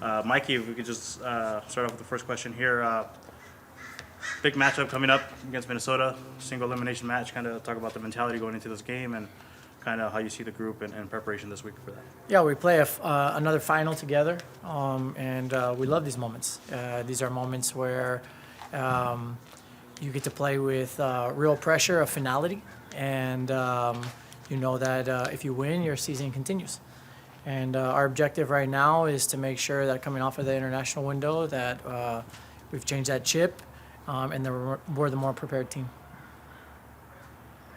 Mikey, if we could just start off with the first question here. Big matchup coming up against Minnesota, single elimination match. Kind of talk about the mentality going into this game and kind of how you see the group and preparation this week for that. Yeah, we play another final together, and we love these moments. These are moments where you get to play with real pressure of finality, and you know that if you win, your season continues. And our objective right now is to make sure that coming off of the international window that we've changed that chip, and that we're the more prepared team.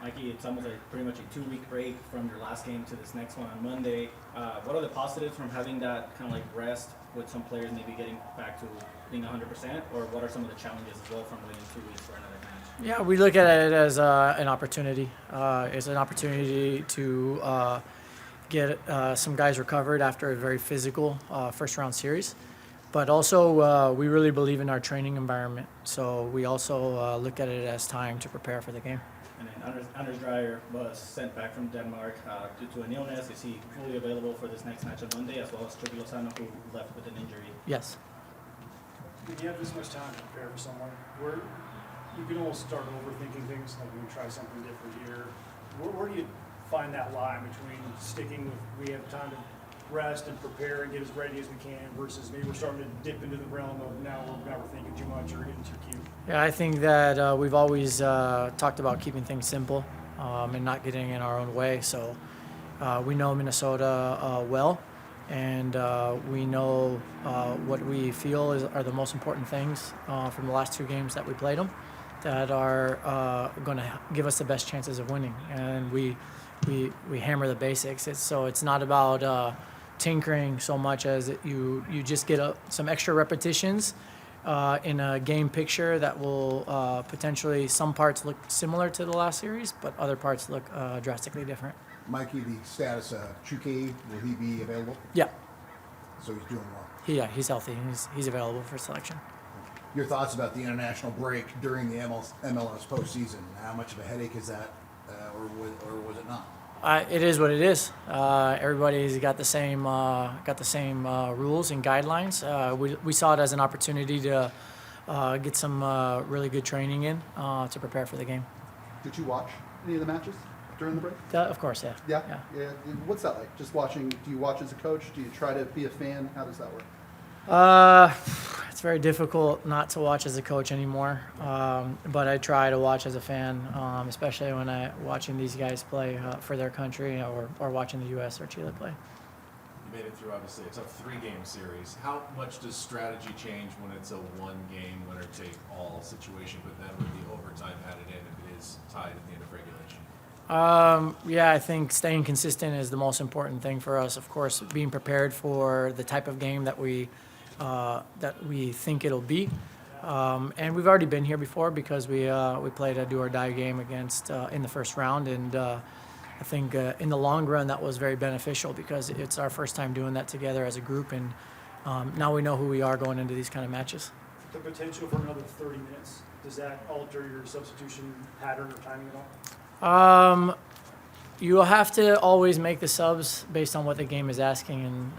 Mikey, it's almost like pretty much a 2-week break from your last game to this next one on Monday. What are the positives from having that kind of like rest with some players maybe getting back to being 100%? Or what are some of the challenges as well from waiting 2 weeks for another match? Yeah, we look at it as an opportunity. It's an opportunity to get some guys recovered after a very physical first-round series. But also, we really believe in our training environment. So we also look at it as time to prepare for the game. And then Anders Dreyer was sent back from Denmark due to an illness. Is he fully available for this next match on Monday, as well as Tricky Lozano, who left with an injury? Yes. When you have this much time to prepare for someone, where you can almost start overthinking things, like we try something different here. Where do you find that line between sticking with we have time to rest and prepare and get as ready as we can versus maybe we're starting to dip into the realm of now we're thinking too much or getting too cute? Yeah, I think that we've always talked about keeping things simple and not getting in our own way. So we know Minnesota well, and we know what we feel are the most important things from the last 2 games that we played them that are going to give us the best chances of winning. And we hammer the basics. It's not about tinkering so much as you just get some extra repetitions in a game picture that will potentially some parts look similar to the last series, but other parts look drastically different. Mikey, the status of Chuke, will he be available? Yeah, So he's doing well. he's healthy. He's available for selection. Your thoughts about the international break during the MLS postseason? How much of a headache is that, or was it not? It is what it is. Everybody's got the same rules and guidelines. We saw it as an opportunity to get some really good training in to prepare for the game. Did you watch any of the matches during the break? Of course, yeah. Yeah. What's that like? Just watching? Do you watch as a coach? Do you try to be a fan? How does that work? It's very difficult not to watch as a coach anymore, but I try to watch as a fan, especially when I'm watching these guys play for their country or watching the U.S. or Chile play. You made it through, obviously. It's a 3-game series. How much does strategy change when it's a 1-game winner-take-all situation, but then with the overtime added in if it is tied at the end of regulation? Yeah, I think staying consistent is the most important thing for us. Of course, being prepared for the type of game that we think it'll be, and we've already been here before because we played a do-or-die game against in the first round, and I think in the long run that was very beneficial because it's our first time doing that together as a group, and now we know who we are going into these kind of matches. The potential for another 30 minutes, does that alter your substitution pattern or timing at all? You'll have to always make the subs based on what the game is asking, and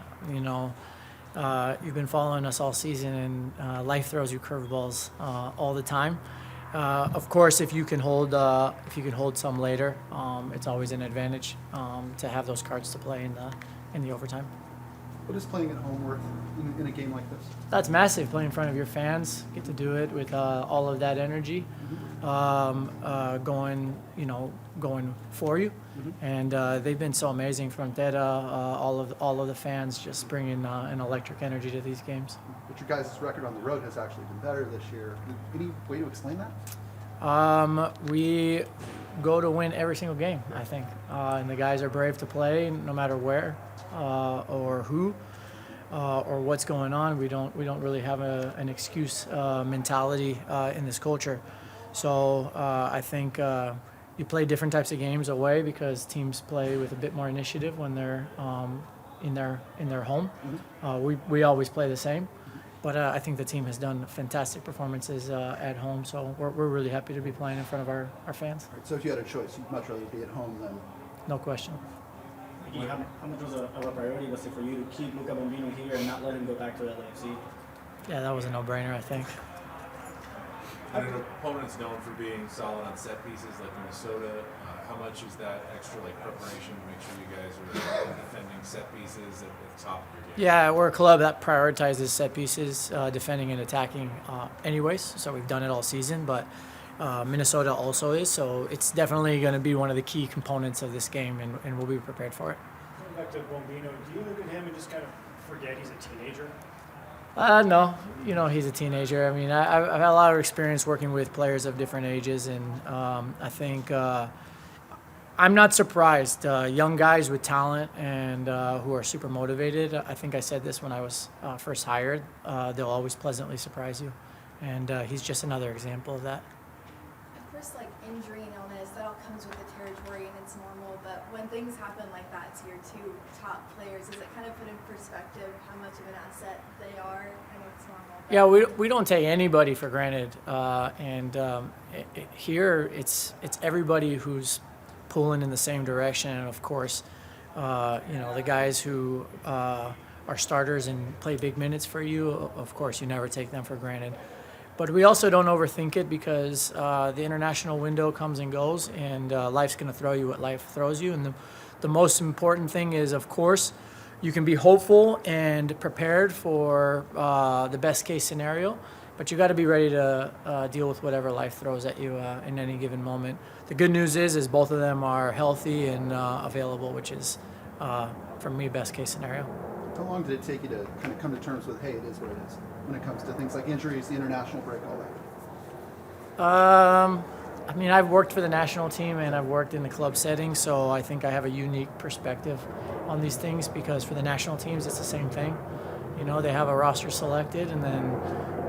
you've been following us all season, and life throws you curveballs all the time. Of course, if you can hold some later, it's always an advantage to have those cards to play in the overtime. What is playing at home worth in a game like this? That's massive. Playing in front of your fans, get to do it with all of that energy going for you, and they've been so amazing. Frontera, all of the fans just bringing an electric energy to these games. But your guys' record on the road has actually been better this year. Any way to explain that? We go to win every single game, I think, and the guys are brave to play no matter where or who or what's going on. We don't really have an excuse mentality in this culture. So I think you play different types of games away because teams play with a bit more initiative when they're in their home. We always play the same. But I think the team has done fantastic performances at home, so we're really happy to be playing in front of our fans. Right, so if you had a choice, you'd much rather be at home than... No question. Mikey, how much of a priority was it for you to keep Luca Bombino here and not let him go back to LAFC? Yeah, that was a no-brainer, I think. And an opponent's known for being solid on set pieces like Minnesota. How much is that extra like preparation to make sure you guys are defending set pieces at the top of your game? Yeah, we're a club that prioritizes set pieces, defending and attacking anyways, so we've done it all season, but Minnesota also is, so it's definitely going to be one of the key components of this game, and we'll be prepared for it. Going back to Bombino, do you look at him and just kind of forget he's a teenager? No, he's a teenager. I mean, I've had a lot of experience working with players of different ages, and I think I'm not surprised. Young guys with talent and who are super motivated. I think I said this when I was first hired. They'll always pleasantly surprise you, and he's just another example of that. Of course, like injury and illness, that all comes with the territory and it's normal. But when things happen like that to your two top players, does it kind of put in perspective how much of an asset they are? I know it's normal. But Yeah, we don't take anybody for granted, here it's everybody who's pulling in the same direction, and of course, the guys who are starters and play big minutes for you. Of course, you never take them for granted. But we also don't overthink it because the international window comes and goes, and life's going to throw you what life throws you. And the most important thing is, of course, you can be hopeful and prepared for the best case scenario, but you got to be ready to deal with whatever life throws at you in any given moment. The good news is both of them are healthy and available, which is, for me, best case scenario. How long did it take you to kind of come to terms with, hey, it is what it is, when it comes to things like injuries, the international break, all that? I mean, I've worked for the national team and I've worked in the club setting, so I think I have a unique perspective on these things because for the national teams, it's the same thing. They have a roster selected and then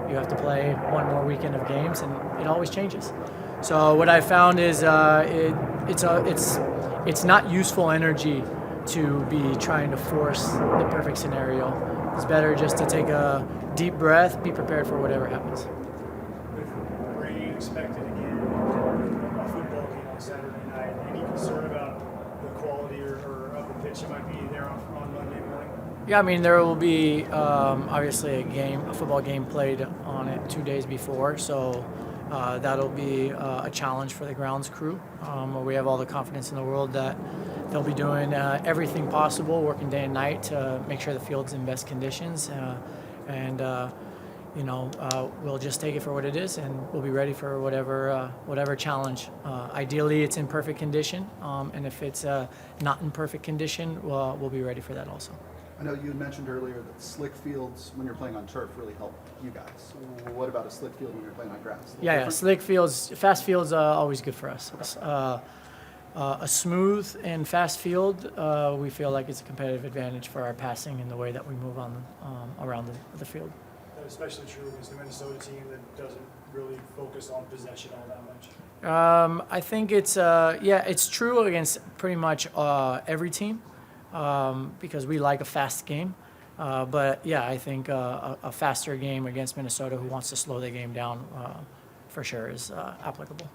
you have to play one more weekend of games and it always changes. So what I found is it's not useful energy to be trying to force the perfect scenario. It's better just to take a deep breath, be prepared for whatever happens. With rain expected again, a football game on Saturday night, any concern about the quality or of the pitch that might be there on Monday morning? Yeah, I mean, there will be obviously a football game played on it 2 days before, so that'll be a challenge for the grounds crew. We have all the confidence in the world that they'll be doing everything possible, working day and night to make sure the field's in best conditions, we'll just take it for what it is, and we'll be ready for whatever challenge. Ideally, it's in perfect condition, and if it's not in perfect condition, we'll be ready for that also. I know you had mentioned earlier that slick fields, when you're playing on turf, really help you guys. What about a slick field when you're playing on grass? Yeah, slick fields, fast fields always good for us. A smooth and fast field, we feel like it's a competitive advantage for our passing and the way that we move on around the field. That especially true against the Minnesota team that doesn't really focus on possession all that much. I think it's true against pretty much every team because we like a fast game. But yeah, I think a faster game against Minnesota who wants to slow the game down for sure is applicable.